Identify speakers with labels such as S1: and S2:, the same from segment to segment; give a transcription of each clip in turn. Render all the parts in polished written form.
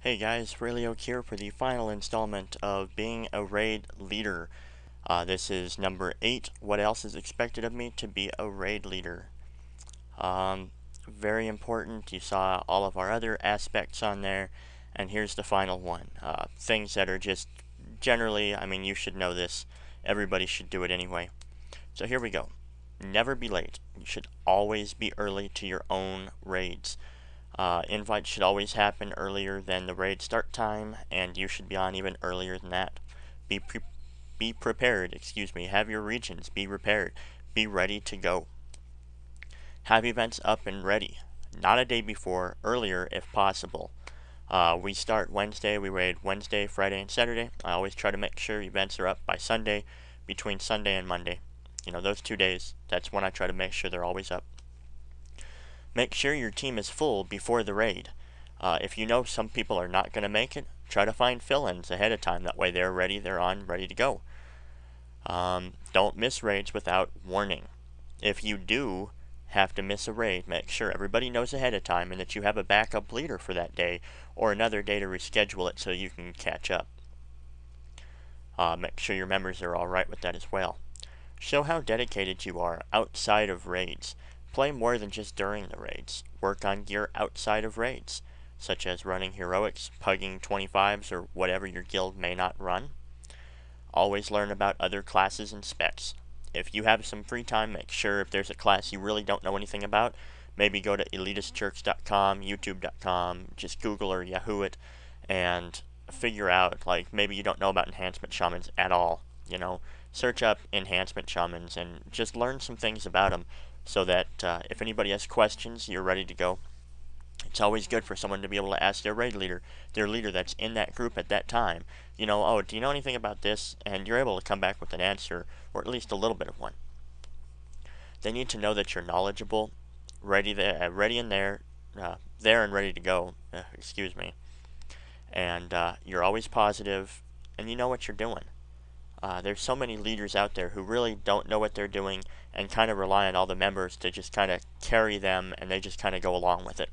S1: Hey guys, Fhraelaok here for the final installment of being a raid leader. This is number 8. What else is expected of me to be a raid leader? Very important. You saw all of our other aspects on there, and here's the final one. Things that are just generally, you should know this. Everybody should do it anyway. So here we go. Never be late. You should always be early to your own raids. Invites should always happen earlier than the raid start time, and you should be on even earlier than that. Be prepared, excuse me. Have your regions be prepared. Be ready to go. Have events up and ready. Not a day before, earlier if possible. We start Wednesday, we raid Wednesday, Friday, and Saturday. I always try to make sure events are up by Sunday, between Sunday and Monday. Those 2 days, that's when I try to make sure they're always up. Make sure your team is full before the raid. If you know some people are not going to make it, try to find fill-ins ahead of time. That way they're ready, they're on, ready to go. Don't miss raids without warning. If you do have to miss a raid, make sure everybody knows ahead of time and that you have a backup leader for that day or another day to reschedule it so you can catch up. Make sure your members are alright with that as well. Show how dedicated you are outside of raids. Play more than just during the raids. Work on gear outside of raids, such as running heroics, pugging 25s, or whatever your guild may not run. Always learn about other classes and specs. If you have some free time, make sure if there's a class you really don't know anything about, maybe go to elitistchurch.com, youtube.com, just Google or Yahoo it, and figure out, like, maybe you don't know about enhancement shamans at all, search up enhancement shamans and just learn some things about them so that if anybody has questions, you're ready to go. It's always good for someone to be able to ask their raid leader, their leader that's in that group at that time, oh, do you know anything about this? And you're able to come back with an answer, or at least a little bit of one. They need to know that you're knowledgeable, ready and there and ready to go, excuse me. And you're always positive, and you know what you're doing. There's so many leaders out there who really don't know what they're doing and kind of rely on all the members to just kind of carry them, and they just kind of go along with it.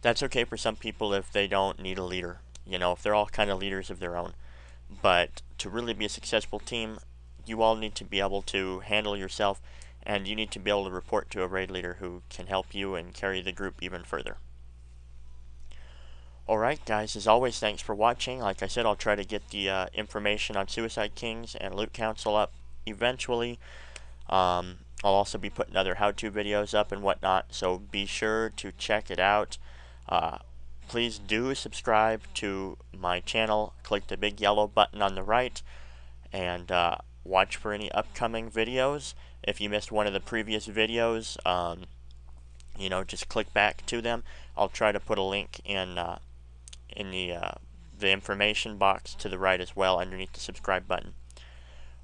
S1: That's okay for some people if they don't need a leader, if they're all kind of leaders of their own. But to really be a successful team, you all need to be able to handle yourself, and you need to be able to report to a raid leader who can help you and carry the group even further. Alright guys, as always, thanks for watching. Like I said, I'll try to get the information on Suicide Kings and Loot Council up eventually. I'll also be putting other how-to videos up and whatnot, so be sure to check it out. Please do subscribe to my channel. Click the big yellow button on the right, and watch for any upcoming videos. If you missed one of the previous videos, just click back to them. I'll try to put a link in the information box to the right as well underneath the subscribe button.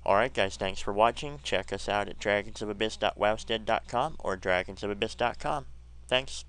S1: Alright guys, thanks for watching. Check us out at dragonsofabyss.wowstead.com or dragonsofabyss.com. Thanks.